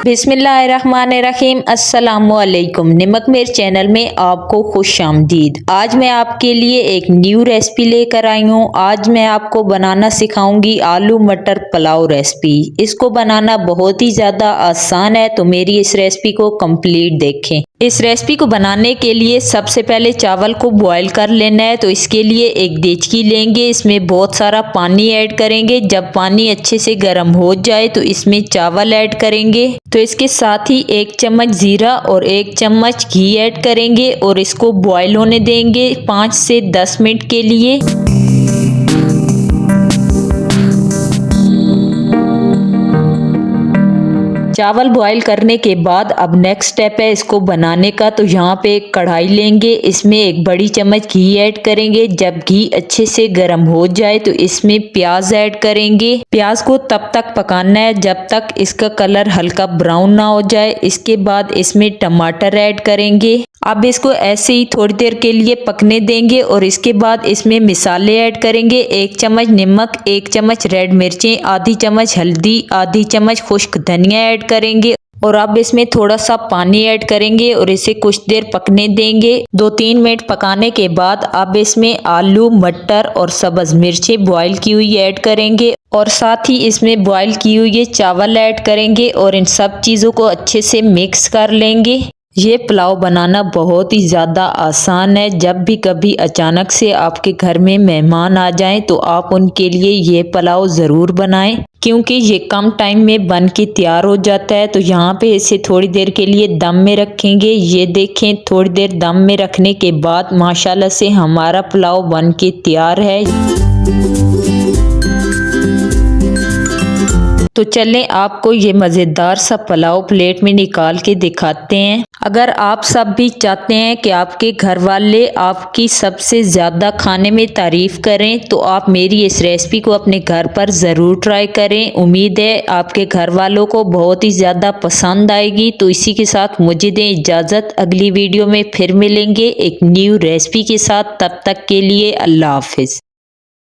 बिस्मिल्लाहिर्रहमानिर्रहीम। अस्सलामुअलैकुम। नमक मिर्च चैनल में आपको खुश आमदीद। आज मैं आपके लिए एक न्यू रेसिपी लेकर आई हूँ। आज मैं आपको बनाना सिखाऊंगी आलू मटर पुलाव रेसिपी। इसको बनाना बहुत ही ज़्यादा आसान है, तो मेरी इस रेसिपी को कंप्लीट देखें। इस रेसिपी को बनाने के लिए सबसे पहले चावल को बॉईल कर लेना है। तो इसके लिए एक देचकी लेंगे, इसमें बहुत सारा पानी ऐड करेंगे। जब पानी अच्छे से गर्म हो जाए तो इसमें चावल ऐड करेंगे। तो इसके साथ ही 1 चम्मच जीरा और 1 चम्मच घी ऐड करेंगे और इसको बॉईल होने देंगे 5 से 10 मिनट के लिए। चावल बॉईल करने के बाद अब नेक्स्ट स्टेप है इसको बनाने का। तो यहाँ पे एक कढ़ाई लेंगे, इसमें 1 बड़ी चम्मच घी ऐड करेंगे। जब घी अच्छे से गर्म हो जाए तो इसमें प्याज ऐड करेंगे। प्याज को तब तक पकाना है जब तक इसका कलर हल्का ब्राउन ना हो जाए। इसके बाद इसमें टमाटर ऐड करेंगे। अब इसको ऐसे ही थोड़ी देर के लिए पकने देंगे और इसके बाद इसमें मसाले ऐड करेंगे। 1 चम्मच नमक, 1 चम्मच रेड मिर्चें, आधी चम्मच हल्दी, आधी चम्मच खुश्क धनिया ऐड करेंगे और अब इसमें थोड़ा सा पानी ऐड करेंगे और इसे कुछ देर पकने देंगे। 2-3 मिनट पकाने के बाद अब इसमें आलू, मटर और सब्ज मिर्चें बॉईल की हुई ऐड करेंगे और साथ ही इसमें बॉईल की हुई चावल ऐड करेंगे और इन सब चीज़ों को अच्छे से मिक्स कर लेंगे। ये पुलाव बनाना बहुत ही ज़्यादा आसान है। जब भी कभी अचानक से आपके घर में मेहमान आ जाएं तो आप उनके लिए ये पुलाव ज़रूर बनाएं, क्योंकि ये कम टाइम में बन के तैयार हो जाता है। तो यहाँ पे इसे थोड़ी देर के लिए दम में रखेंगे। ये देखें, थोड़ी देर दम में रखने के बाद माशाल्लाह से हमारा पुलाव बन के तैयार है। तो चलें आपको ये मज़ेदार सा पुलाव प्लेट में निकाल के दिखाते हैं। अगर आप सब भी चाहते हैं कि आपके घर वाले आपकी सबसे ज़्यादा खाने में तारीफ़ करें तो आप मेरी इस रेसिपी को अपने घर पर ज़रूर ट्राई करें। उम्मीद है आपके घर वालों को बहुत ही ज़्यादा पसंद आएगी। तो इसी के साथ मुझे दें इजाज़त, अगली वीडियो में फिर मिलेंगे एक न्यू रेसिपी के साथ। तब तक के लिए अल्लाह हाफिज़।